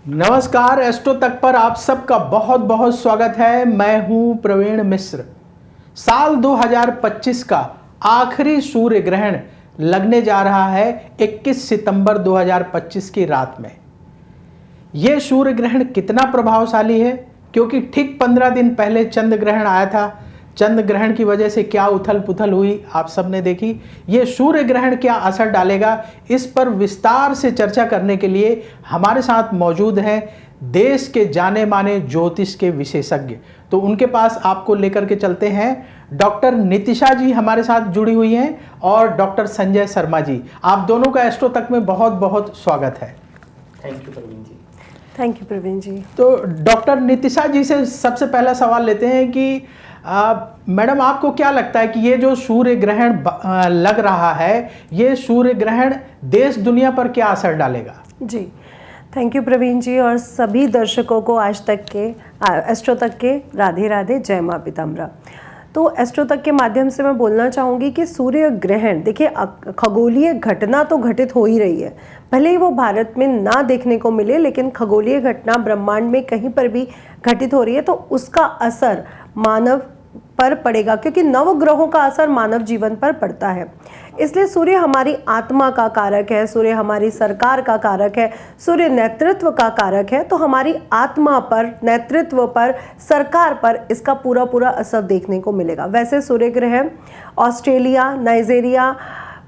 नमस्कार, एस्ट्रो तक पर आप सबका बहुत बहुत स्वागत है। मैं हूं प्रवीण मिश्र। साल 2025 का आखिरी सूर्य ग्रहण लगने जा रहा है 21 सितंबर 2025 की रात में। यह सूर्य ग्रहण कितना प्रभावशाली है, क्योंकि ठीक 15 दिन पहले चंद्र ग्रहण आया था। चंद्र ग्रहण की वजह से क्या उथल पुथल हुई आप सबने देखी। ये सूर्य ग्रहण क्या असर डालेगा, इस पर विस्तार से चर्चा करने के लिए हमारे साथ मौजूद हैं देश के जाने माने ज्योतिष के विशेषज्ञ। तो उनके पास आपको लेकर के चलते हैं। डॉक्टर नितिशा जी हमारे साथ जुड़ी हुई हैं और डॉक्टर संजय शर्मा जी। आप दोनों का एस्ट्रो तक में बहुत बहुत स्वागत है। Thank you Praveen ji. Thank you Praveen ji. तो डॉक्टर नितिशा जी से सबसे पहला सवाल लेते हैं कि मैडम, आपको क्या लगता है कि ये जो सूर्य ग्रहण लग रहा है, ये सूर्य ग्रहण देश दुनिया पर क्या असर डालेगा? जी, थैंक यू प्रवीण जी और सभी दर्शकों को आज तक के एस्ट्रो तक के राधे राधे, जय माँ पीताम्बरा। तो एस्ट्रो तक के माध्यम से मैं बोलना चाहूँगी कि सूर्य ग्रहण देखिए, खगोलीय घटना तो घटित हो ही रही है। भले ही वो भारत में ना देखने को मिले, लेकिन खगोलीय घटना ब्रह्मांड में कहीं पर भी घटित हो रही है, तो उसका असर मानव पर पड़ेगा, क्योंकि नवग्रहों का असर मानव जीवन पर पड़ता है। इसलिए सूर्य हमारी आत्मा का कारक है, सूर्य हमारी सरकार का कारक है, सूर्य नेतृत्व का कारक है। तो हमारी आत्मा पर, नेतृत्व पर, सरकार पर इसका पूरा पूरा असर देखने को मिलेगा। वैसे सूर्य ग्रहण ऑस्ट्रेलिया, नाइजीरिया,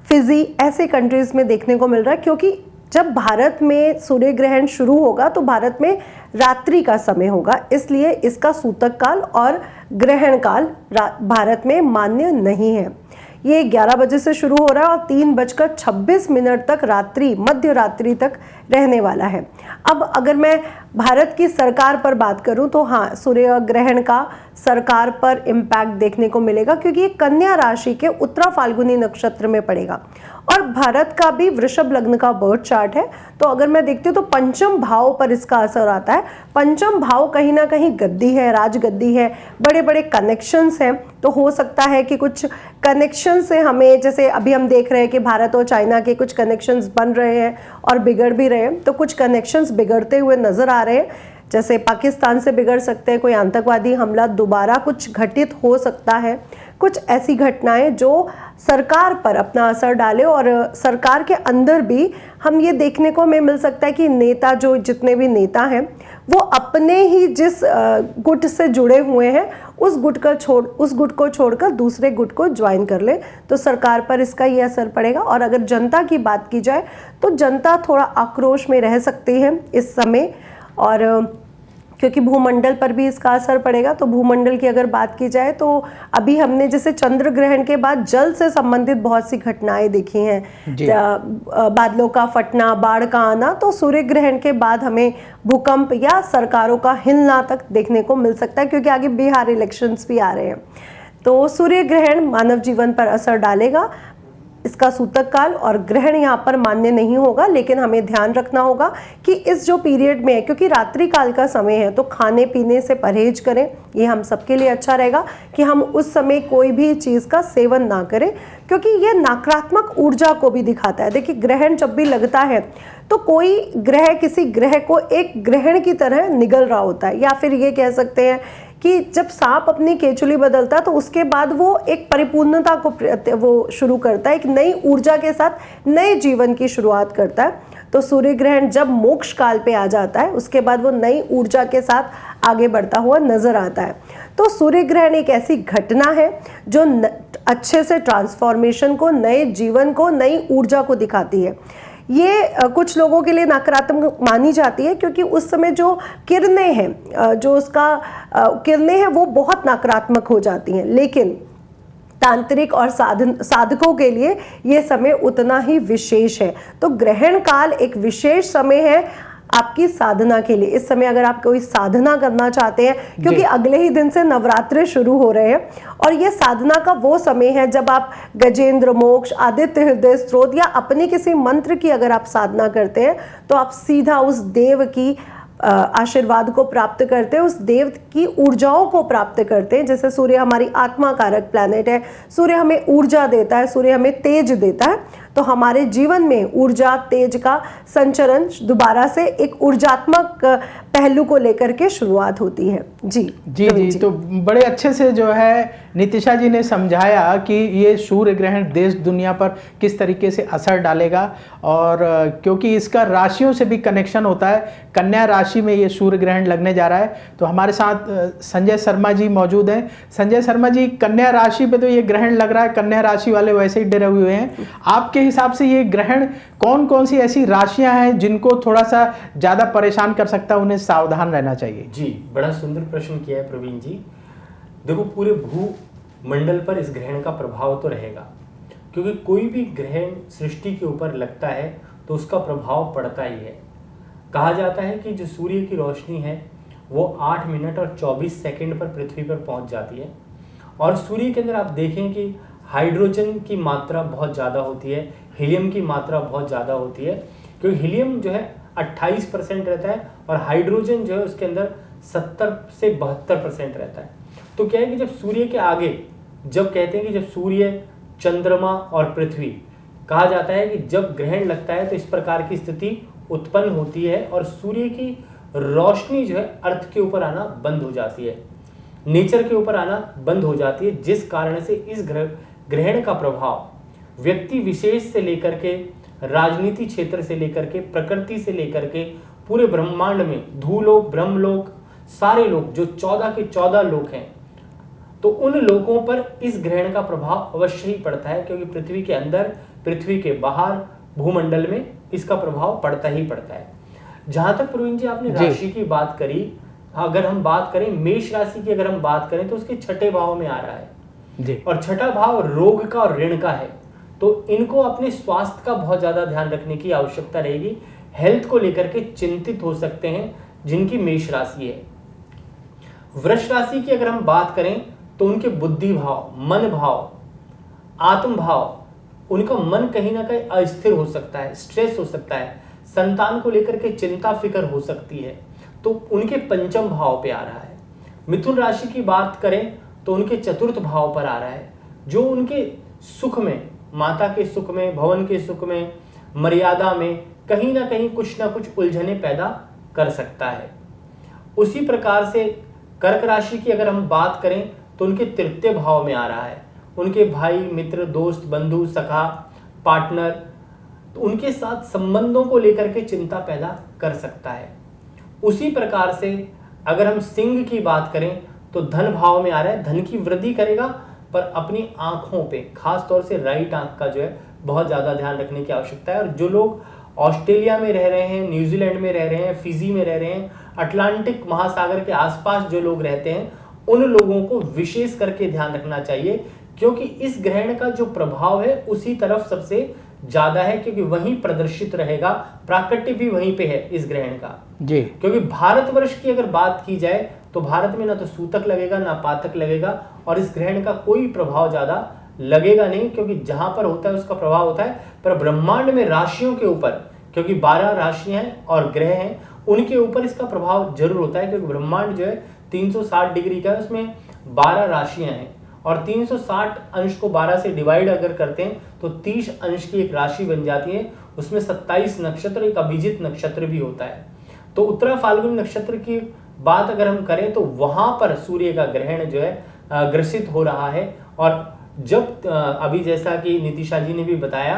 फिजी ऐसे कंट्रीज में देखने को मिल रहा है, क्योंकि जब भारत में सूर्य ग्रहण शुरू होगा तो भारत में रात्रि का समय होगा, इसलिए इसका सूतक काल और ग्रहण काल भारत में मान्य नहीं है। ये 11 बजे से शुरू हो रहा है और 3:26 तक रात्रि, मध्य रात्रि तक रहने वाला है। अब अगर मैं भारत की सरकार पर बात करूं तो हाँ, सूर्य ग्रहण का सरकार पर इम्पैक्ट देखने को मिलेगा, क्योंकि ये कन्या राशि के उत्तरा फाल्गुनी नक्षत्र में पड़ेगा और भारत का भी वृषभ लग्न का बर्थ चार्ट है। तो अगर मैं देखती हूँ तो पंचम भाव पर इसका असर आता है। पंचम भाव कहीं ना कहीं गद्दी है, राजगद्दी है, बड़े बड़े कनेक्शंस हैं। तो हो सकता है कि कुछ कनेक्शन से हमें, जैसे अभी हम देख रहे हैं कि भारत और चाइना के कुछ कनेक्शंस बन रहे हैं और बिगड़ भी रहे हैं, तो कुछ कनेक्शंस बिगड़ते हुए नजर आ रहे हैं। जैसे पाकिस्तान से बिगड़ सकते हैं, कोई आतंकवादी हमला दोबारा कुछ घटित हो सकता है। कुछ ऐसी घटनाएं जो सरकार पर अपना असर डाले, और सरकार के अंदर भी हम ये देखने को हमें मिल सकता है कि नेता, जो जितने भी नेता हैं, वो अपने ही जिस गुट से जुड़े हुए हैं उस गुट को छोड़कर दूसरे गुट को ज्वाइन कर ले, तो सरकार पर इसका ये असर पड़ेगा। और अगर जनता की बात की जाए तो जनता थोड़ा आक्रोश में रह सकती है इस समय, और क्योंकि भूमंडल पर भी इसका असर पड़ेगा। तो भूमंडल की अगर बात की जाए तो अभी हमने जैसे चंद्र ग्रहण के बाद जल से संबंधित बहुत सी घटनाएं देखी हैं, बादलों का फटना, बाढ़ का आना। तो सूर्य ग्रहण के बाद हमें भूकंप या सरकारों का हिलना तक देखने को मिल सकता है, क्योंकि आगे बिहार इलेक्शंस भी आ रहे हैं। तो सूर्य ग्रहण मानव जीवन पर असर डालेगा। इसका सूतक काल और ग्रहण यहाँ पर मान्य नहीं होगा, लेकिन हमें ध्यान रखना होगा कि इस जो पीरियड में है, क्योंकि रात्रि काल का समय है, तो खाने पीने से परहेज करें। ये हम सबके लिए अच्छा रहेगा कि हम उस समय कोई भी चीज़ का सेवन ना करें, क्योंकि ये नकारात्मक ऊर्जा को भी दिखाता है। देखिए, ग्रहण जब भी लगता है तो कोई ग्रह किसी ग्रह को एक ग्रहण की तरह निगल रहा होता है, या फिर ये कह सकते हैं कि जब सांप अपनी केचुली बदलता है तो उसके बाद वो एक परिपूर्णता को वो शुरू करता है, एक नई ऊर्जा के साथ नए जीवन की शुरुआत करता है। तो सूर्य ग्रहण जब मोक्ष काल पे आ जाता है, उसके बाद वो नई ऊर्जा के साथ आगे बढ़ता हुआ नजर आता है। तो सूर्य ग्रहण एक ऐसी घटना है जो अच्छे से ट्रांसफॉर्मेशन को, नए जीवन को, नई ऊर्जा को दिखाती है। ये कुछ लोगों के लिए नकारात्मक मानी जाती है, क्योंकि उस समय जो किरणें हैं, जो उसका किरणें हैं, वो बहुत नकारात्मक हो जाती हैं। लेकिन तांत्रिक और साधकों के लिए ये समय उतना ही विशेष है। तो ग्रहण काल एक विशेष समय है आपकी साधना के लिए। इस समय अगर आप कोई साधना करना चाहते हैं, क्योंकि अगले ही दिन से नवरात्रे शुरू हो रहे हैं, और ये साधना का वो समय है जब आप गजेंद्र मोक्ष, आदित्य हृदय स्त्रोत या अपने किसी मंत्र की अगर आप साधना करते हैं, तो आप सीधा उस देव की आशीर्वाद को प्राप्त करते हैं, उस देव की ऊर्जाओं को प्राप्त करते हैं। जैसे सूर्य हमारी आत्मा कारक प्लैनेट है, सूर्य हमें ऊर्जा देता है, सूर्य हमें तेज देता है, तो हमारे जीवन में ऊर्जा तेज का संचरण दोबारा से एक ऊर्जात्मक पहलू को लेकर के शुरुआत होती है। जी जी, तो बड़े अच्छे से जो है नितिशा जी ने समझाया कि ये सूर्य ग्रहण देश दुनिया पर किस तरीके से असर डालेगा, और क्योंकि इसका राशियों से भी कनेक्शन होता है, कन्या राशि में ये सूर्य ग्रहण लगने जा रहा है। तो हमारे साथ संजय शर्मा जी मौजूद हैं। संजय शर्मा जी, कन्या राशि पे तो ये ग्रहण लग रहा है, कन्या राशि वाले वैसे ही डरे हुए हैं, आपके हिसाब से ये ग्रहण कौन कौन सी ऐसी राशियां हैं जिनको थोड़ा सा ज़्यादा परेशान कर सकता है, उन्हें सावधान रहना चाहिए? जी, बड़ा सुंदर प्रश्न किया है प्रवीण जी। देखो, पूरे भूमंडल पर इस ग्रहण का प्रभाव तो रहेगा, क्योंकि कोई भी ग्रहण सृष्टि के ऊपर लगता है तो उसका प्रभाव पड़ता ही है। कहा जाता है कि जो सूर्य की रोशनी है वो 8 मिनट और 24 सेकंड पर पृथ्वी पर पहुंच जाती है, और सूर्य के अंदर आप देखें कि हाइड्रोजन की मात्रा बहुत ज़्यादा होती है, हीलियम की मात्रा बहुत ज़्यादा होती है, क्योंकि हीलियम जो है 28% रहता है और हाइड्रोजन जो है उसके अंदर 70 से 72% रहता है। तो क्या है कि जब सूर्य के आगे, जब कहते हैं कि जब सूर्य, चंद्रमा और पृथ्वी, कहा जाता है कि जब ग्रहण लगता है तो इस प्रकार की स्थिति उत्पन्न होती है और सूर्य की रोशनी जो है अर्थ के ऊपर आना बंद हो जाती है, नेचर के ऊपर आना बंद हो जाती है, जिस कारण से इस ग्रहण का प्रभाव व्यक्ति विशेष से लेकर के, राजनीति क्षेत्र से लेकर के, प्रकृति से लेकर के, पूरे ब्रह्मांड में धूलोक, ब्रह्मलोक, सारे लोग जो 14 के 14 लोक हैं, तो उन लोगों पर इस ग्रहण का प्रभाव अवश्य ही पड़ता है, क्योंकि पृथ्वी के अंदर, पृथ्वी के बाहर, भूमंडल में इसका प्रभाव पड़ता ही पड़ता है। जहां तक प्रवीण जी आपने राशि की बात करी, अगर हम बात करें मेष राशि की, अगर हम बात करें तो उसके छठे भाव में आ रहा है जी, और छठा भाव रोग का और ऋण का है, तो इनको अपने स्वास्थ्य का बहुत ज्यादा ध्यान रखने की आवश्यकता रहेगी। हेल्थ को लेकर के चिंतित हो सकते हैं जिनकी मेष राशि है। वृष राशि की अगर हम बात करें तो उनके बुद्धि भाव, मन भाव, आत्म भाव, उनका मन कहीं ना कहीं अस्थिर हो सकता है, स्ट्रेस हो सकता है, संतान को लेकर के चिंता फिक्र हो सकती है, तो उनके पंचम भाव पे आ रहा है। मिथुन राशि की बात करें तो उनके चतुर्थ भाव पर आ रहा है, जो उनके सुख में, माता के सुख में, भवन के सुख में, मर्यादा में कहीं ना कहीं कुछ ना कुछ उलझने पैदा कर सकता है। उसी प्रकार से कर्क राशि की अगर हम बात करें तो उनके तृतीय भाव में आ रहा है, उनके भाई, मित्र, दोस्त, बंधु, सखा, पार्टनर, तो उनके साथ संबंधों को लेकर के चिंता पैदा कर सकता है। उसी प्रकार से अगर हम सिंह की बात करें तो धन भाव में आ रहा है, धन की वृद्धि करेगा, पर अपनी आंखों पे, खास तौर से राइट आंख का जो है बहुत ज्यादा ध्यान रखने की आवश्यकता है। और जो लोग ऑस्ट्रेलिया में रह रहे हैं, न्यूजीलैंड में रह रहे हैं, फिजी में रह रहे हैं, अटलांटिक महासागर के आसपास जो लोग रहते हैं, उन लोगों को विशेष करके ध्यान रखना चाहिए, क्योंकि इस ग्रहण का जो प्रभाव है उसी तरफ सबसे ज्यादा है, क्योंकि वहीं प्रदर्शित रहेगा, प्राकट्य भी वहीं पे है इस ग्रहण का जी। क्योंकि भारतवर्ष की अगर बात की जाए तो भारत में ना तो सूतक लगेगा ना पातक लगेगा, और इस ग्रहण का कोई प्रभाव ज्यादा लगेगा नहीं, क्योंकि जहां पर होता है उसका प्रभाव होता है। पर ब्रह्मांड में राशियों के ऊपर, क्योंकि 12 राशियां हैं और ग्रह हैं, उनके ऊपर इसका प्रभाव जरूर होता है, क्योंकि ब्रह्मांड जो है 360 डिग्री का है, उसमें 12 राशियां हैं, और 360 अंश को 12 से डिवाइड अगर करते हैं तो 30 अंश की एक राशि बन जाती है। उसमें 27 नक्षत्र, एक अभिजित नक्षत्र भी होता है। तो उत्तरा फाल्गुन नक्षत्र की बात अगर हम करें तो वहां पर सूर्य का ग्रहण जो है ग्रसित हो रहा है, और जब अभी जैसा कि नितिशा जी ने भी बताया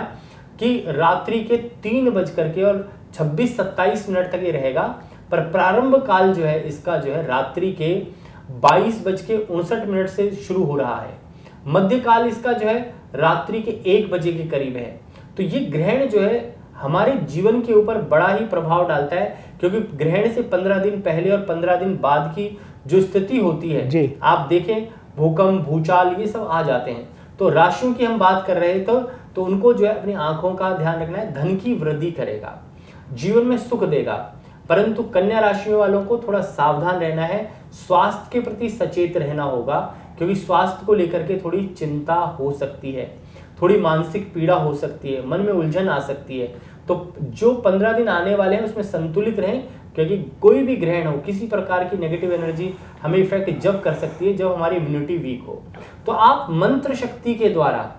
कि रात्रि के 3:26 तक ये रहेगा, पर प्रारंभ काल जो है इसका जो है रात्रि के 22:59 से शुरू हो रहा है। मध्यकाल इसका जो है रात्रि के 1 बजे के करीब है। तो ये ग्रहण जो है हमारे जीवन के ऊपर बड़ा ही प्रभाव डालता है, क्योंकि ग्रहण से 15 दिन पहले और 15 दिन बाद की जो स्थिति होती है जी, आप देखें भूकंप, भूचाल, ये सब आ जाते हैं। तो राशियों की हम बात कर रहे थे, तो उनको जो है अपनी आंखों का ध्यान रखना है। धन की वृद्धि करेगा, जीवन में सुख देगा, परंतु कन्या राशियों वालों को थोड़ा सावधान रहना है, स्वास्थ्य के प्रति सचेत रहना होगा, क्योंकि स्वास्थ्य को लेकर के थोड़ी चिंता हो सकती है, थोड़ी मानसिक पीड़ा हो सकती है, मन में उलझन आ सकती है। तो जो 15 दिन आने वाले हैं उसमें संतुलित रहें, क्योंकि कोई भी ग्रहण हो, किसी प्रकार की नेगेटिव एनर्जी हमें इफेक्ट जब कर सकती है जब हमारी इम्यूनिटी वीक हो। तो आप मंत्र शक्ति के द्वारा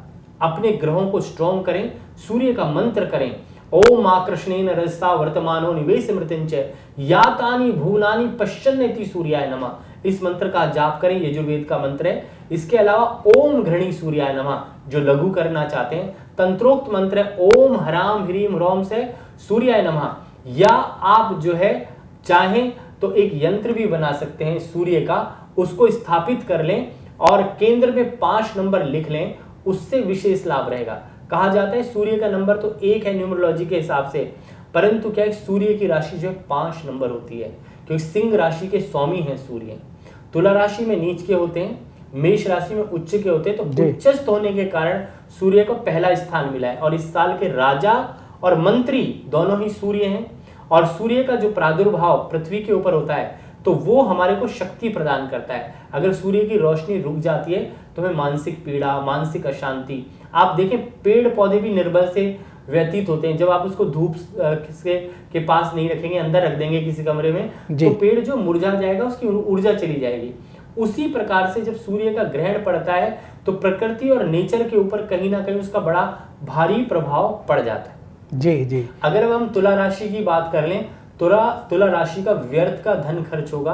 अपने ग्रहों को स्ट्रॉन्ग करें, सूर्य का मंत्र करें, ओम आकृष्णेन रजसा वर्तमानो निवेश मृत्युंच यातानि भुवनानि पश्यन्नेति सूर्याय नमः। इस मंत्र का जाप करें, यजुर्वेद का मंत्र है। इसके अलावा ओम घृणी सूर्याय नमः, जो लघु करना चाहते हैं, तंत्रोक्त मंत्र है ओम हराम ह्रीम ह्रोम से सूर्याय नमः। या आप जो है चाहें तो एक यंत्र भी बना सकते हैं सूर्य का, उसको स्थापित कर लें और केंद्र में 5 नंबर लिख लें, उससे विशेष लाभ रहेगा। कहा जाता है सूर्य का नंबर तो 1 है न्यूमरोलॉजी के हिसाब से, परंतु क्या है सूर्य की राशि जो है 5 नंबर होती है, क्योंकि सिंह राशि के स्वामी हैं सूर्य। तुला राशि में नीच के होते हैं, मेष राशि में उच्च के होते हैं, तो उच्चस्थ होने के कारण सूर्य को पहला स्थान मिला है। और इस साल के राजा और मंत्री दोनों ही सूर्य हैं, और सूर्य का जो प्रादुर्भाव पृथ्वी के ऊपर होता है तो वो हमारे को शक्ति प्रदान करता है। अगर सूर्य की रोशनी रुक जाती है तो हमें मानसिक पीड़ा, मानसिक अशांति, आप देखें पेड़ पौधे भी निर्बल से व्यतीत होते हैं। जब आप उसको धूप के पास नहीं रखेंगे, अंदर रख देंगे किसी कमरे में, तो पेड़ जो मुरझा जाएगा, उसकी ऊर्जा चली जाएगी। उसी प्रकार से जब सूर्य का ग्रहण पड़ता है तो प्रकृति और नेचर के ऊपर कहीं ना कहीं उसका बड़ा भारी प्रभाव पड़ जाता है। जी। अगर हम तुला राशि की बात कर लें, तुला राशि का व्यर्थ का धन खर्च होगा,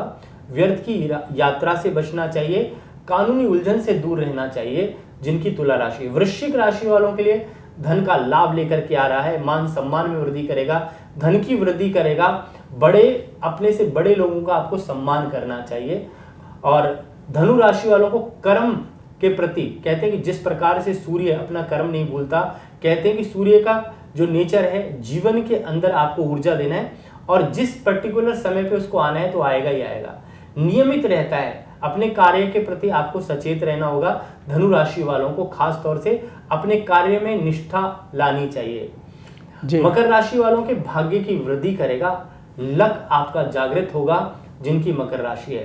व्यर्थ की यात्रा से बचना चाहिए, कानूनी उलझन से दूर रहना चाहिए। जिनकी तुला राशि, वृश्चिक राशि वालों के लिए धन का लाभ लेकर के आ रहा है, मान सम्मान में वृद्धि करेगा, धन की वृद्धि करेगा, अपने से बड़े लोगों का आपको सम्मान करना चाहिए। और धनु राशि वालों को कर्म के प्रति कहते हैं कि जिस प्रकार से सूर्य अपना कर्म नहीं भूलता, कहते हैं कि सूर्य का जो नेचर है जीवन के अंदर आपको ऊर्जा देना है, और जिस पर्टिकुलर समय पे उसको आना है तो आएगा ही आएगा, नियमित रहता है। अपने कार्य के प्रति आपको सचेत रहना होगा। धनु राशि वालों को खास तौर से अपने कार्य में निष्ठा लानी चाहिए। मकर राशि वालों के भाग्य की वृद्धि करेगा, लक आपका जागृत होगा जिनकी मकर राशि है।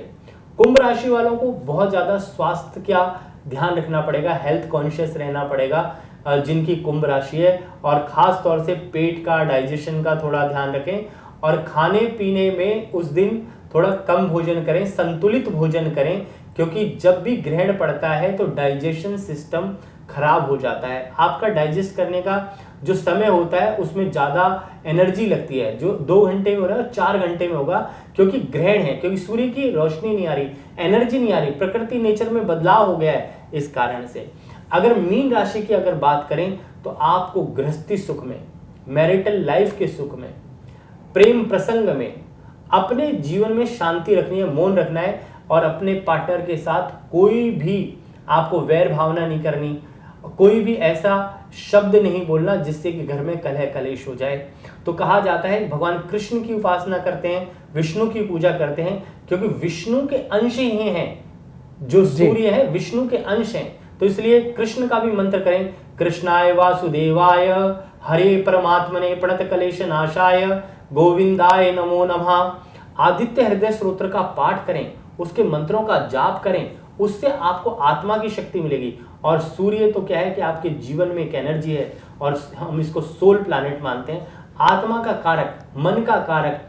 कुंभ राशि वालों को बहुत ज्यादा स्वास्थ्य का ध्यान रखना पड़ेगा, हेल्थ कॉन्शियस रहना पड़ेगा जिनकी कुंभ राशि है, और खास तौर से पेट का, डाइजेशन का थोड़ा ध्यान रखें, और खाने पीने में उस दिन थोड़ा कम भोजन करें, संतुलित भोजन करें, क्योंकि जब भी ग्रहण पड़ता है तो डाइजेशन सिस्टम खराब हो जाता है। आपका डाइजेस्ट करने का जो समय होता है उसमें ज्यादा एनर्जी लगती है, जो 2 घंटे में हो रहा है 4 घंटे में होगा, क्योंकि ग्रहण है, क्योंकि सूर्य की रोशनी नहीं आ रही, एनर्जी नहीं आ रही, प्रकृति नेचर में बदलाव हो गया है। इस कारण से अगर मीन राशि की अगर बात करें तो आपको गृहस्थी सुख में, मैरिटल लाइफ के सुख में, प्रेम प्रसंग में, अपने जीवन में शांति रखनी है, मौन रखना है, और अपने पार्टनर के साथ कोई भी आपको वैर भावना नहीं करनी, कोई भी ऐसा शब्द नहीं बोलना जिससे कि घर में कलह कलेश हो जाए। तो कहा जाता है भगवान कृष्ण की उपासना करते हैं, विष्णु की पूजा करते हैं, क्योंकि विष्णु के अंश ही हैं, जो सूर्य है विष्णु के अंश हैं। तो इसलिए कृष्ण का भी मंत्र करें, कृष्णाय वासुदेवाय हरे परमात्मने प्रणत कलेश नाशाय गोविंदाय नमो नमः। आदित्य हृदय स्तोत्र का पाठ करें, उसके मंत्रों का जाप करें, उससे आपको आत्मा की शक्ति मिलेगी। और सूर्य तो क्या है कि आपके जीवन में एक एनर्जी है, और हम इसको सोल प्लैनेट मानते हैं, आत्मा का कारक, मन का कारक,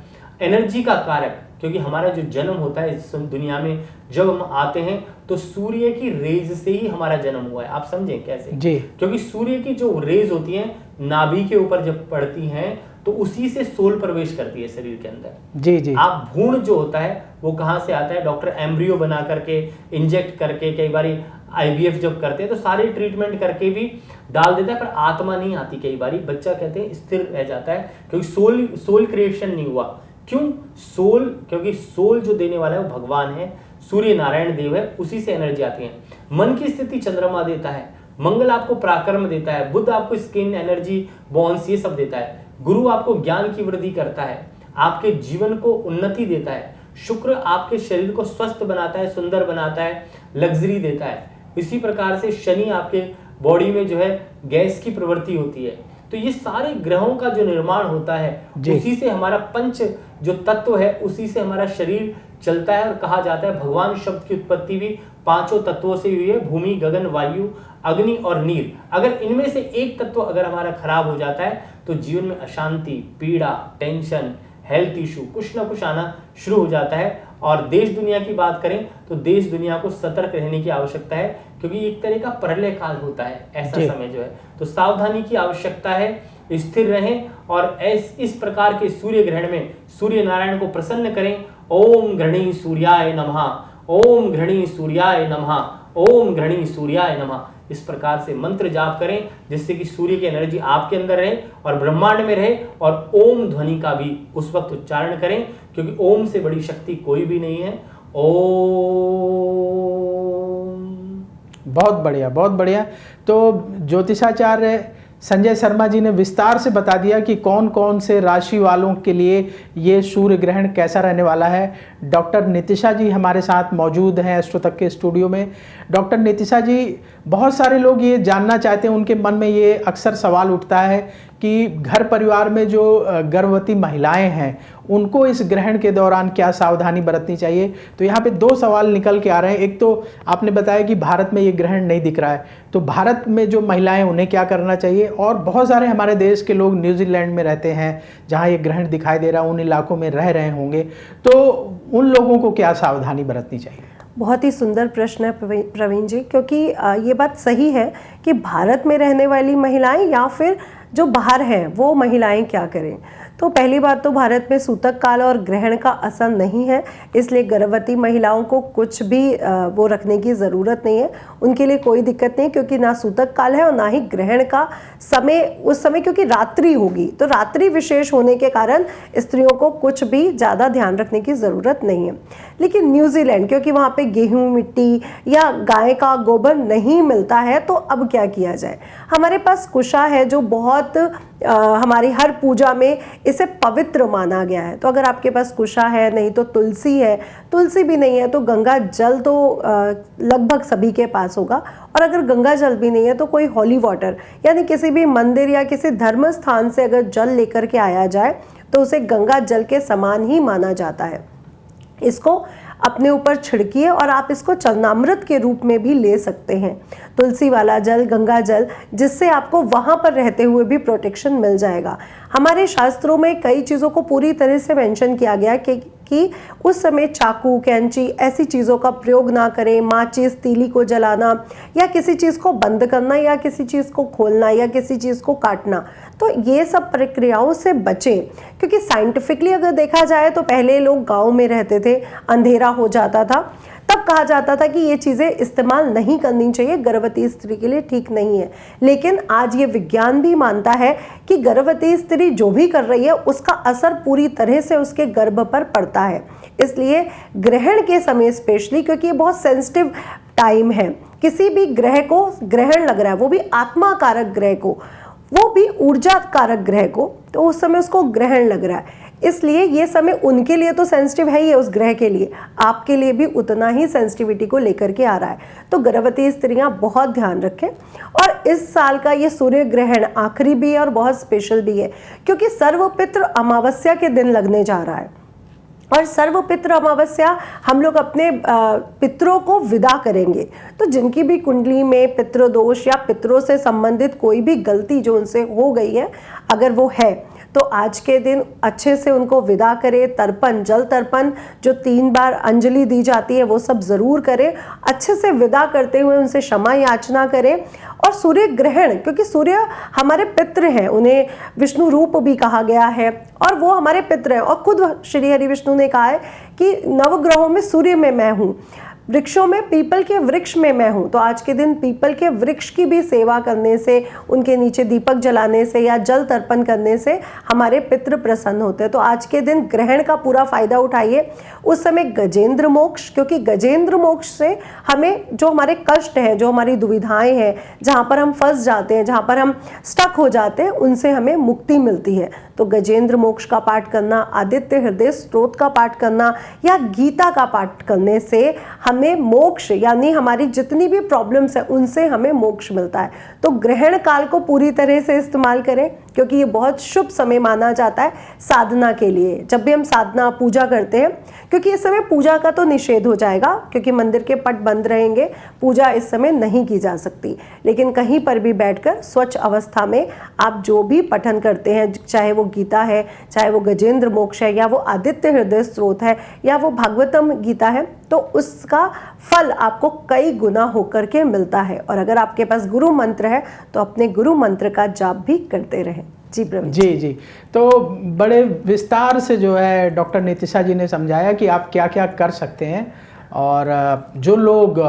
एनर्जी का कारक, क्योंकि हमारा जो जन्म होता है इस दुनिया में, जब हम आते हैं तो सूर्य की रेज से ही हमारा जन्म हुआ है। आप समझें कैसे? क्योंकि सूर्य की जो रेज होती हैं नाभि के ऊपर जब पड़ती हैं तो उसी से सोल प्रवेश करती है शरीर के अंदर। जी। आप भ्रूण जो होता है वो कहाँ से आता है? डॉक्टर एम्ब्रियो बना करके, इंजेक्ट करके, कई बार IVF जब करते हैं तो सारे ट्रीटमेंट करके भी डाल देता है, पर आत्मा नहीं आती। कई बार बच्चा कहते हैं स्थिर रह जाता है, क्योंकि सोल क्रिएशन नहीं हुआ। क्यों सोल? क्योंकि सोल जो देने वाला है वो भगवान है, सूर्य नारायण देव है, उसी से एनर्जी आती है। मन की स्थिति चंद्रमा देता है, मंगल आपको पराक्रम देता है, बुध आपको स्किन एनर्जी, बोन्स, ये सब देता है, गुरु आपको ज्ञान की वृद्धि करता है, आपके जीवन को उन्नति देता है, शुक्र आपके शरीर को स्वस्थ बनाता है, सुंदर बनाता है, लग्जरी देता है। इसी प्रकार से शनि आपके बॉडी में जो है गैस की प्रवृत्ति होती है। तो ये सारे ग्रहों का जो निर्माण होता है उसी से हमारा पंच जो तत्व है उसी से हमारा शरीर चलता है। और कहा जाता है भगवान शब्द की उत्पत्ति भी 5 तत्वों से हुई है, भूमि, गगन, वायु, अग्नि और नीर। अगर इनमें से एक तत्व अगर हमारा खराब हो जाता है तो जीवन में अशांति, पीड़ा, टेंशन, हेल्थ इशू कुछ ना कुछ आना शुरू हो जाता है। और देश दुनिया की बात करें तो देश दुनिया को सतर्क रहने की आवश्यकता है, क्योंकि एक तरह का प्रलय काल होता है ऐसा समय जो है, तो सावधानी की आवश्यकता है, स्थिर रहें और इस प्रकार के सूर्य ग्रहण में सूर्य नारायण को प्रसन्न करें। ओम घृणी सूर्याय नमः, ओम घृणी सूर्याय नमः, ओम घृणी सूर्याय नमः, इस प्रकार से मंत्र जाप करें, जिससे कि सूर्य की एनर्जी आपके अंदर रहे और ब्रह्मांड में रहे। और ओम ध्वनि का भी उस वक्त उच्चारण करें, क्योंकि ओम से बड़ी शक्ति कोई भी नहीं है। ओम। बहुत बढ़िया, बहुत बढ़िया। तो ज्योतिषाचार्य संजय शर्मा जी ने विस्तार से बता दिया कि कौन कौन से राशि वालों के लिए ये सूर्य ग्रहण कैसा रहने वाला है। डॉक्टर नितिशा जी हमारे साथ मौजूद हैं एस्ट्रो तक के स्टूडियो में। डॉक्टर नितिशा जी, बहुत सारे लोग ये जानना चाहते हैं, उनके मन में ये अक्सर सवाल उठता है कि घर परिवार में जो गर्भवती महिलाएं हैं उनको इस ग्रहण के दौरान क्या सावधानी बरतनी चाहिए। तो यहाँ पे दो सवाल निकल के आ रहे हैं। एक तो आपने बताया कि भारत में ये ग्रहण नहीं दिख रहा है, तो भारत में जो महिलाएं उन्हें क्या करना चाहिए, और बहुत सारे हमारे देश के लोग न्यूजीलैंड में रहते हैं जहाँ ये ग्रहण दिखाई दे रहा है, उन इलाकों में रह रहे होंगे, तो उन लोगों को क्या सावधानी बरतनी चाहिए। बहुत ही सुंदर प्रश्न है प्रवीण जी, क्योंकि ये बात सही है कि भारत में रहने वाली महिलाएं या फिर जो बाहर हैं वो महिलाएं क्या करें। तो पहली बात तो भारत में सूतक काल और ग्रहण का असर नहीं है, इसलिए गर्भवती महिलाओं को कुछ भी वो रखने की ज़रूरत नहीं है, उनके लिए कोई दिक्कत नहीं, क्योंकि ना सूतक काल है और ना ही ग्रहण का समय उस समय, क्योंकि रात्रि होगी, तो रात्रि विशेष होने के कारण स्त्रियों को कुछ भी ज़्यादा ध्यान रखने की ज़रूरत नहीं है। लेकिन न्यूजीलैंड, क्योंकि वहाँ पे गेहूँ मिट्टी या गाय का गोबर नहीं मिलता है, तो अब क्या किया जाए। हमारे पास कुशा है जो बहुत हमारी हर पूजा में इसे पवित्र माना गया है। तो अगर आपके पास कुशा है, नहीं तो तुलसी है, तुलसी भी नहीं है तो गंगा जल तो लगभग सभी के पास होगा, और अगर गंगा जल भी नहीं है तो कोई हॉली वाटर यानी किसी भी मंदिर या किसी धर्म स्थान से अगर जल लेकर के आया जाए तो उसे गंगा जल के समान ही माना जाता है। इसको अपने ऊपर छिड़किए और आप इसको चरणामृत के रूप में भी ले सकते हैं, तुलसी वाला जल, गंगा जल, जिससे आपको वहाँ पर रहते हुए भी प्रोटेक्शन मिल जाएगा। हमारे शास्त्रों में कई चीज़ों को पूरी तरह से मेंशन किया गया कि उस समय चाकू, कैंची ऐसी चीज़ों का प्रयोग ना करें, माचिस, तीली को जलाना या किसी चीज़ को बंद करना या किसी चीज़ को खोलना या किसी चीज़ को काटना, तो ये सब प्रक्रियाओं से बचें। क्योंकि साइंटिफिकली अगर देखा जाए तो पहले लोग गाँव में रहते थे, अंधेरा हो जाता था, तब कहा जाता था कि ये चीज़ें इस्तेमाल नहीं करनी चाहिए, गर्भवती स्त्री के लिए ठीक नहीं है। लेकिन आज ये विज्ञान भी मानता है कि गर्भवती स्त्री जो भी कर रही है उसका असर पूरी तरह से उसके गर्भ पर पड़ता है। इसलिए ग्रहण के समय स्पेशली, क्योंकि ये बहुत सेंसिटिव टाइम है, किसी भी ग्रह को ग्रहण लग रहा है, वो भी आत्मा कारक ग्रह को, वो भी ऊर्जा कारक ग्रह को, तो उस समय उसको ग्रहण लग रहा है। इसलिए ये समय उनके लिए तो सेंसिटिव है ही है, उस ग्रह के लिए आपके लिए भी उतना ही सेंसिटिविटी को लेकर के आ रहा है। तो गर्भवती स्त्रियां बहुत ध्यान रखें। और इस साल का ये सूर्य ग्रहण आखिरी भी है और बहुत स्पेशल भी है, क्योंकि सर्वपितृ अमावस्या के दिन लगने जा रहा है। और सर्वपितृ अमावस्या हम लोग अपने पितरों को विदा करेंगे। तो जिनकी भी कुंडली में पितृदोष या पितरों से संबंधित कोई भी गलती जो उनसे हो गई है, अगर वो है, तो आज के दिन अच्छे से उनको विदा करें। तर्पण, जल तर्पण जो 3 बार अंजलि दी जाती है वो सब ज़रूर करें। अच्छे से विदा करते हुए उनसे क्षमा याचना करें। और सूर्य ग्रहण, क्योंकि सूर्य हमारे पितृ हैं, उन्हें विष्णु रूप भी कहा गया है और वो हमारे पितृ हैं। और खुद श्री हरि विष्णु ने कहा है कि नवग्रहों में सूर्य में मैं हूँ, वृक्षों में पीपल के वृक्ष में मैं हूँ। तो आज के दिन पीपल के वृक्ष की भी सेवा करने से, उनके नीचे दीपक जलाने से या जल तर्पण करने से हमारे पितृ प्रसन्न होते हैं। तो आज के दिन ग्रहण का पूरा फायदा उठाइए। उस समय गजेंद्र मोक्ष, क्योंकि गजेंद्र मोक्ष से हमें जो हमारे कष्ट हैं, जो हमारी दुविधाएं हैं, जहाँ पर हम फंस जाते हैं, जहाँ पर हम स्टक हो जाते हैं, उनसे हमें मुक्ति मिलती है। तो गजेंद्र मोक्ष का पाठ करना, आदित्य हृदय स्तोत्र का पाठ करना या गीता का पाठ करने से हमें मोक्ष, यानी हमारी जितनी भी प्रॉब्लम्स है उनसे हमें मोक्ष मिलता है। तो ग्रहण काल को पूरी तरह से इस्तेमाल करें, क्योंकि ये बहुत शुभ समय माना जाता है साधना के लिए। जब भी हम साधना पूजा करते हैं, क्योंकि इस समय पूजा का तो निषेध हो जाएगा, क्योंकि मंदिर के पट बंद रहेंगे, पूजा इस समय नहीं की जा सकती। लेकिन कहीं पर भी बैठकर स्वच्छ अवस्था में आप जो भी पठन करते हैं, चाहे वो गीता है, चाहे वो गजेंद्र मोक्ष है, या वो आदित्य हृदय स्त्रोत है, या वो भागवतम गीता है, तो उसका फल आपको कई गुना होकर के मिलता है। और अगर आपके पास गुरु मंत्र है तो अपने गुरु मंत्र का जाप भी करते रहें। जी प्रवीण जी। तो बड़े विस्तार से जो है डॉक्टर नितिशा जी ने समझाया कि आप क्या क्या कर सकते हैं। और जो लोग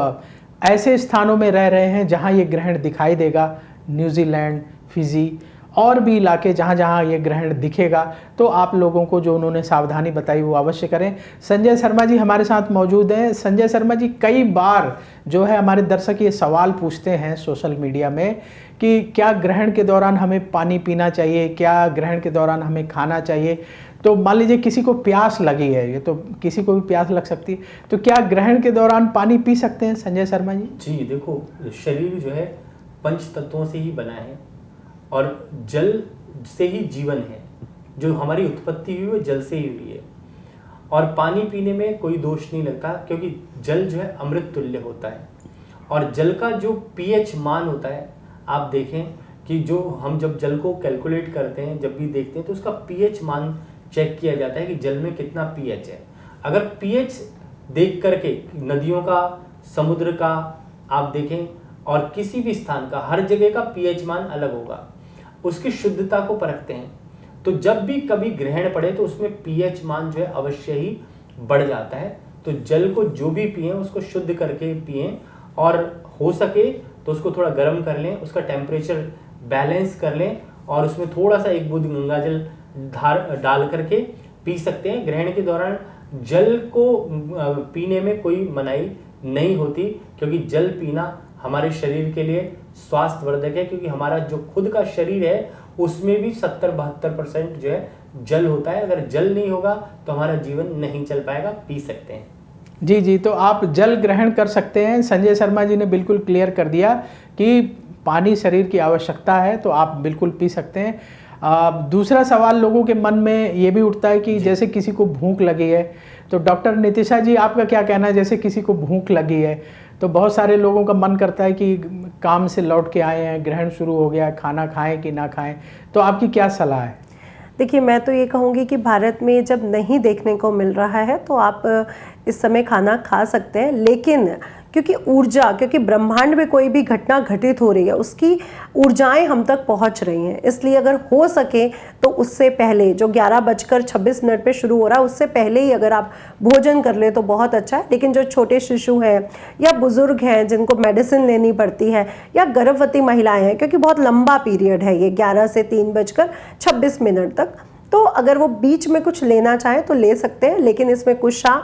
ऐसे स्थानों में रह रहे हैं जहां ये ग्रहण दिखाई देगा, न्यूजीलैंड, फिजी और भी इलाके जहाँ जहाँ ये ग्रहण दिखेगा, तो आप लोगों को जो उन्होंने सावधानी बताई वो अवश्य करें। संजय शर्मा जी हमारे साथ मौजूद हैं। संजय शर्मा जी, कई बार जो है हमारे दर्शक ये सवाल पूछते हैं सोशल मीडिया में कि क्या ग्रहण के दौरान हमें पानी पीना चाहिए, क्या ग्रहण के दौरान हमें खाना चाहिए। तो मान लीजिए किसी को प्यास लगी है, ये तो किसी को भी प्यास लग सकती है, तो क्या ग्रहण के दौरान पानी पी सकते हैं संजय शर्मा जी? जी देखो, शरीर जो है पंच तत्वों से ही बना है और जल से ही जीवन है। जो हमारी उत्पत्ति हुई वो जल से ही हुई है और पानी पीने में कोई दोष नहीं लगता, क्योंकि जल जो है अमृत तुल्य होता है। और जल का जो पीएच मान होता है, आप देखें कि जो हम जब जल को कैलकुलेट करते हैं, जब भी देखते हैं, तो उसका पीएच मान चेक किया जाता है कि जल में कितना पीएच है। अगर पीएच देख करके नदियों का, समुद्र का आप देखें और किसी भी स्थान का, हर जगह का पीएच मान अलग होगा, उसकी शुद्धता को परखते हैं। तो जब भी कभी ग्रहण पड़े तो उसमें पीएच मान जो है अवश्य ही बढ़ जाता है। तो जल को जो भी पिएं उसको शुद्ध करके पिएं और हो सके तो उसको थोड़ा गर्म कर लें, उसका टेम्परेचर बैलेंस कर लें और उसमें थोड़ा सा एक बूंद गंगा जल डाल करके पी सकते हैं। ग्रहण के दौरान जल को पीने में कोई मनाही नहीं होती, क्योंकि जल पीना हमारे शरीर के लिए स्वास्थ्यवर्धक है, क्योंकि हमारा जो खुद का शरीर है उसमें भी 70-72% जो है जल होता है। अगर जल नहीं होगा तो हमारा जीवन नहीं चल पाएगा। पी सकते हैं। जी, तो आप जल ग्रहण कर सकते हैं। संजय शर्मा जी ने बिल्कुल क्लियर कर दिया कि पानी शरीर की आवश्यकता है, तो आप बिल्कुल पी सकते हैं। दूसरा सवाल लोगों के मन में ये भी उठता है कि जैसे किसी को भूख लगी है, तो डॉक्टर नितिशा जी आपका क्या कहना है? जैसे किसी को भूख लगी है तो बहुत सारे लोगों का मन करता है कि काम से लौट के आए हैं, ग्रहण शुरू हो गया, खाना खाएं कि ना खाएं, तो आपकी क्या सलाह है? देखिए, मैं तो ये कहूँगी कि भारत में जब नहीं देखने को मिल रहा है तो आप इस समय खाना खा सकते हैं, लेकिन क्योंकि ब्रह्मांड में कोई भी घटना घटित हो रही है, उसकी ऊर्जाएं हम तक पहुंच रही हैं, इसलिए अगर हो सके तो उससे पहले, जो 11:26 पे शुरू हो रहा है, उससे पहले ही अगर आप भोजन कर ले तो बहुत अच्छा है। लेकिन जो छोटे शिशु हैं या बुजुर्ग हैं जिनको मेडिसिन लेनी पड़ती है, या गर्भवती महिलाएं हैं, क्योंकि बहुत लंबा पीरियड है ये 11 से 3:26 तक, तो अगर वो बीच में कुछ लेना चाहें तो ले सकते हैं, लेकिन इसमें कुशा,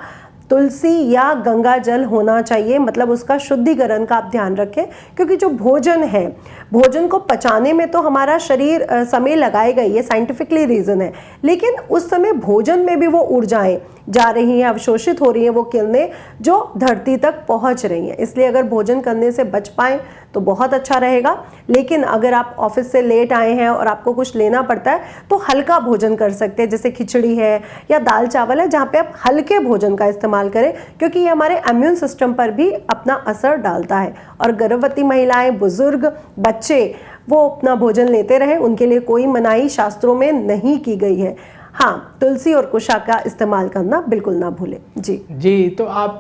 तुलसी या गंगा जल होना चाहिए, मतलब उसका शुद्धिकरण का आप ध्यान रखें। क्योंकि जो भोजन है, भोजन को पचाने में तो हमारा शरीर समय लगाएगा, ये साइंटिफिकली रीज़न है, लेकिन उस समय भोजन में भी वो ऊर्जाएं जा रही हैं, अवशोषित हो रही हैं, वो किरणें जो धरती तक पहुंच रही हैं। इसलिए अगर भोजन करने से बच पाएँ तो बहुत अच्छा रहेगा। लेकिन अगर आप ऑफिस से लेट आए हैं और आपको कुछ लेना पड़ता है तो हल्का भोजन कर सकते हैं, जैसे खिचड़ी है या दाल चावल है, जहाँ पे आप हल्के भोजन का इस्तेमाल करें, क्योंकि ये हमारे इम्यून सिस्टम पर भी अपना असर डालता है। और गर्भवती महिलाएं, बुजुर्ग, बच्चे वो अपना भोजन लेते रहें, उनके लिए कोई मनाही शास्त्रों में नहीं की गई है। हाँ, तुलसी और कुशा का इस्तेमाल करना बिल्कुल ना भूलें। जी, तो आप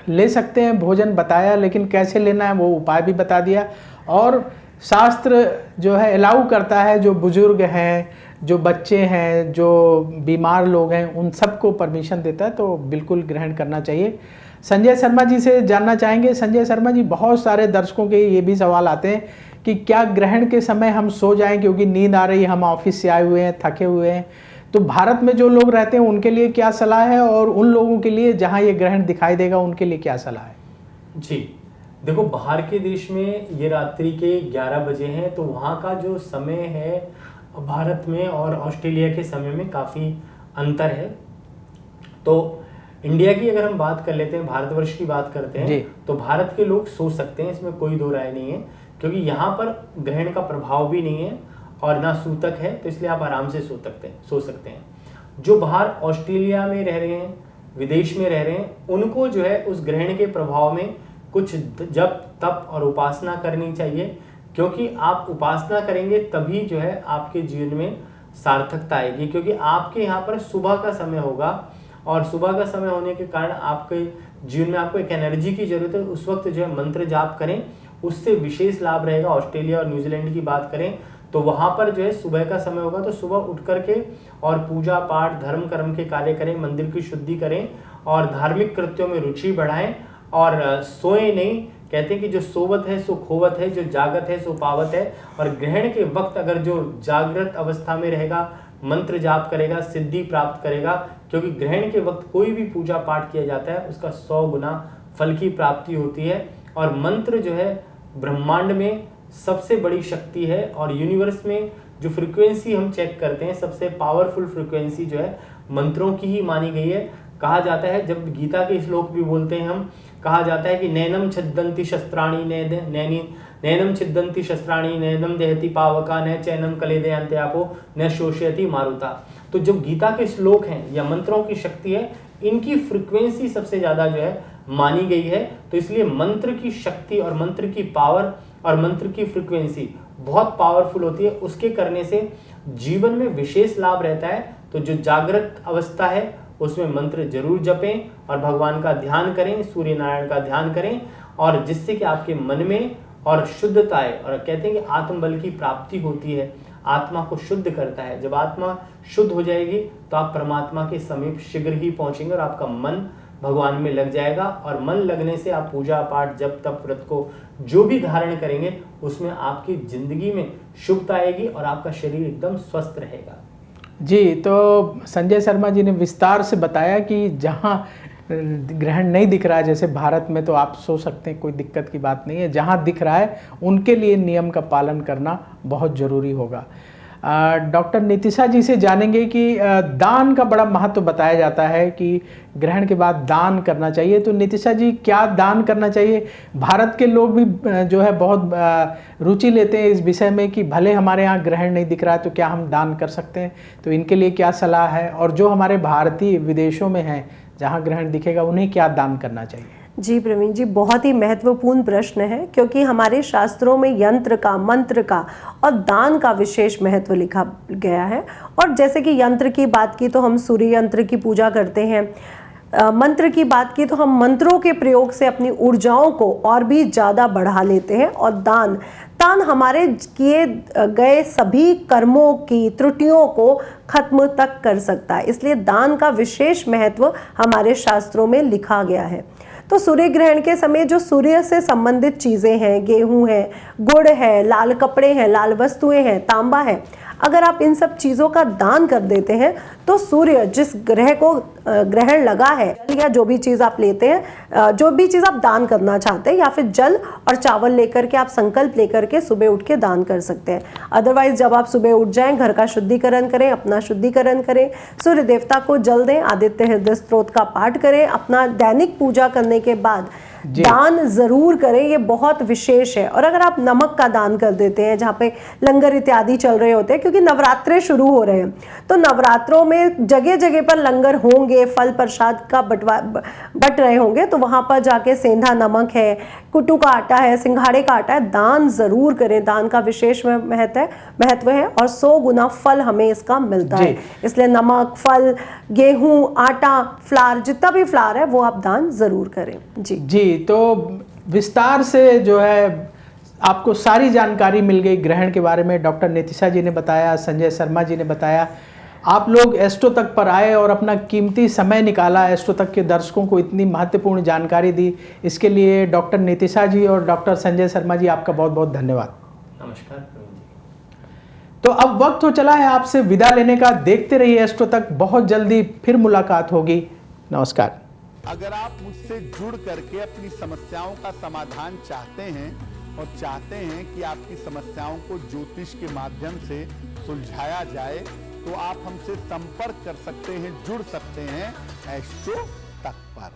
ले सकते हैं, भोजन बताया, लेकिन कैसे लेना है वो उपाय भी बता दिया। और शास्त्र जो है अलाउ करता है, जो बुजुर्ग हैं, जो बच्चे हैं, जो बीमार लोग हैं, उन सबको परमिशन देता है, तो बिल्कुल ग्रहण करना चाहिए। संजय शर्मा जी से जानना चाहेंगे। संजय शर्मा जी, बहुत सारे दर्शकों के ये भी सवाल आते हैं कि क्या ग्रहण के समय हम सो जाएं क्योंकि नींद आ रही है, हम ऑफिस से आए हुए हैं, थके हुए हैं, तो भारत में जो लोग रहते हैं उनके लिए क्या सलाह है, और उन लोगों के लिए जहां ये ग्रहण दिखाई देगा उनके लिए क्या सलाह है? जी देखो, बाहर के देश में ये रात्रि के 11 बजे हैं, तो वहाँ का जो समय है भारत में और ऑस्ट्रेलिया के समय में काफ़ी अंतर है। तो इंडिया की अगर हम बात कर लेते हैं, भारतवर्ष की बात करते हैं, तो भारत के लोग सो सकते हैं, इसमें कोई दो राय नहीं है, क्योंकि यहाँ पर ग्रहण का प्रभाव भी नहीं है और ना सूतक है, तो इसलिए आप आराम से सो सकते हैं। जो बाहर ऑस्ट्रेलिया में रह रहे हैं, विदेश में रह रहे हैं, उनको जो है उस ग्रहण के प्रभाव में कुछ जप तप और उपासना करनी चाहिए, क्योंकि आप उपासना करेंगे तभी जो है आपके जीवन में सार्थकता आएगी। क्योंकि आपके यहाँ पर सुबह का समय होगा और सुबह का समय होने के कारण आपके जीवन में आपको एक एनर्जी की जरूरत है। उस वक्त जो है मंत्र जाप करें, उससे विशेष लाभ रहेगा। ऑस्ट्रेलिया और न्यूजीलैंड की बात करें तो वहाँ पर जो है सुबह का समय होगा, तो सुबह उठ करके और पूजा पाठ धर्म कर्म के कार्य करें, मंदिर की शुद्धि करें और धार्मिक कृत्यों में रुचि बढ़ाएं और सोए नहीं। कहते हैं कि जो सोवत है सो खोवत है, जो जागत है सो पावत है। और ग्रहण के वक्त अगर जो जागृत अवस्था में रहेगा, मंत्र जाप करेगा, सिद्धि प्राप्त करेगा। क्योंकि ग्रहण के वक्त कोई भी पूजा पाठ किया जाता है उसका 100 गुना फल की प्राप्ति होती है। और मंत्र जो है ब्रह्मांड में सबसे बड़ी शक्ति है और यूनिवर्स में जो फ्रीक्वेंसी हम चेक करते हैं, सबसे पावरफुल फ्रीक्वेंसी जो है मंत्रों की ही मानी गई है। कहा जाता है, जब गीता के श्लोक भी बोलते हैं हम, कहा जाता है कि नैनम छिद्दन्ति शस्त्राणि नैनम छिद्दन्ति शस्त्राणि नैनम देहति पावका न चैनम कलेदयन्ते आपो न शोषयति मारुता। तो जो गीता के श्लोक हैं या मंत्रों की शक्ति है, इनकी फ्रीक्वेंसी सबसे ज़्यादा जो है मानी गई है। तो इसलिए मंत्र की शक्ति और मंत्र की पावर और मंत्र की फ्रीक्वेंसी बहुत पावरफुल होती है। उसके करने से जीवन में विशेष लाभ रहता है। तो जो जागृत अवस्था है उसमें मंत्र जरूर जपें और भगवान का ध्यान करें, सूर्य नारायण का ध्यान करें, और जिससे कि आपके मन में और शुद्धता है। और कहते हैं कि आत्मबल की प्राप्ति होती है, आत्मा को शुद्ध करता है। जब आत्मा शुद्ध हो जाएगी तो आप परमात्मा के समीप शीघ्र ही पहुंचेंगे और आपका मन भगवान में लग जाएगा। और मन लगने से आप पूजा पाठ जप तप व्रत को जो भी धारण करेंगे उसमें आपकी जिंदगी में शुभता आएगी और आपका शरीर एकदम स्वस्थ रहेगा। जी, तो संजय शर्मा जी ने विस्तार से बताया कि जहाँ ग्रहण नहीं दिख रहा है, जैसे भारत में तो आप सो सकते हैं, कोई दिक्कत की बात नहीं है। जहाँ दिख रहा है उनके लिए नियम का पालन करना बहुत ज़रूरी होगा। डॉक्टर नितिशा जी से जानेंगे कि दान का बड़ा महत्व बताया जाता है कि ग्रहण के बाद दान करना चाहिए। तो नितिशा जी, क्या दान करना चाहिए? भारत के लोग भी जो है बहुत रुचि लेते हैं इस विषय में कि भले हमारे यहाँ ग्रहण नहीं दिख रहा है तो क्या हम दान कर सकते हैं? तो इनके लिए क्या सलाह है? और जो हमारे भारतीय विदेशों में हैं जहाँ ग्रहण दिखेगा उन्हें क्या दान करना चाहिए? जी प्रवीण जी, बहुत ही महत्वपूर्ण प्रश्न है, क्योंकि हमारे शास्त्रों में यंत्र का, मंत्र का और दान का विशेष महत्व लिखा गया है। और जैसे कि यंत्र की बात की तो हम सूर्य यंत्र की पूजा करते हैं, मंत्र की बात की तो हम मंत्रों के प्रयोग से अपनी ऊर्जाओं को और भी ज़्यादा बढ़ा लेते हैं। और दान हमारे किए गए सभी कर्मों की त्रुटियों को खत्म तक कर सकता है। इसलिए दान का विशेष महत्व हमारे शास्त्रों में लिखा गया है। तो सूर्य ग्रहण के समय जो सूर्य से संबंधित चीज़ें हैं, गेहूं है, गुड़ है, लाल कपड़े हैं, लाल वस्तुएं हैं, तांबा है, अगर आप इन सब चीज़ों का दान कर देते हैं तो सूर्य जिस ग्रह को ग्रहण लगा है या जो भी चीज़ आप लेते हैं, जो भी चीज़ आप दान करना चाहते हैं, या फिर जल और चावल लेकर के आप संकल्प लेकर के सुबह उठ के दान कर सकते हैं। अदरवाइज जब आप सुबह उठ जाएं, घर का शुद्धिकरण करें, अपना शुद्धिकरण करें, सूर्य देवता को जल दें, आदित्य हृदय स्तोत्र का पाठ करें, अपना दैनिक पूजा करने के बाद दान जरूर करें। ये बहुत विशेष है। और अगर आप नमक का दान कर देते हैं, जहाँ पे लंगर इत्यादि चल रहे होते हैं, क्योंकि नवरात्रे शुरू हो रहे हैं, तो नवरात्रों में जगह जगह पर लंगर होंगे, फल प्रसाद का बट रहे होंगे, तो वहाँ पर जाके सेंधा नमक है, कुट्टू का आटा है, सिंघाड़े का आटा है, दान जरूर करें। दान का विशेष महत्व है और 100 गुना फल हमें इसका मिलता है। इसलिए नमक, फल, गेहूं, आटा, फ्लावर, जितना भी फ्लावर है वो आप दान जरूर करें। जी, तो विस्तार से जो है आपको सारी जानकारी मिल गई ग्रहण के बारे में। डॉक्टर नितिशा जी ने बताया, संजय शर्मा जी ने बताया। आप लोग एस्ट्रो तक पर आए और अपना कीमती समय निकाला, एस्ट्रो तक के दर्शकों को इतनी महत्वपूर्ण जानकारी दी। इसके लिए डॉक्टर नितिशा जी और डॉक्टर संजय शर्मा जी, आपका बहुत बहुत धन्यवाद। नमस्कार। तो अब वक्त हो चला है आपसे विदा लेने का। देखते रहिए एस्ट्रो तक, बहुत जल्दी फिर मुलाकात होगी। नमस्कार। अगर आप मुझसे जुड़ करके अपनी समस्याओं का समाधान चाहते हैं और चाहते हैं कि आपकी समस्याओं को ज्योतिष के माध्यम से सुलझाया जाए, तो आप हमसे संपर्क कर सकते हैं, जुड़ सकते हैं एस्ट्रो तक पर।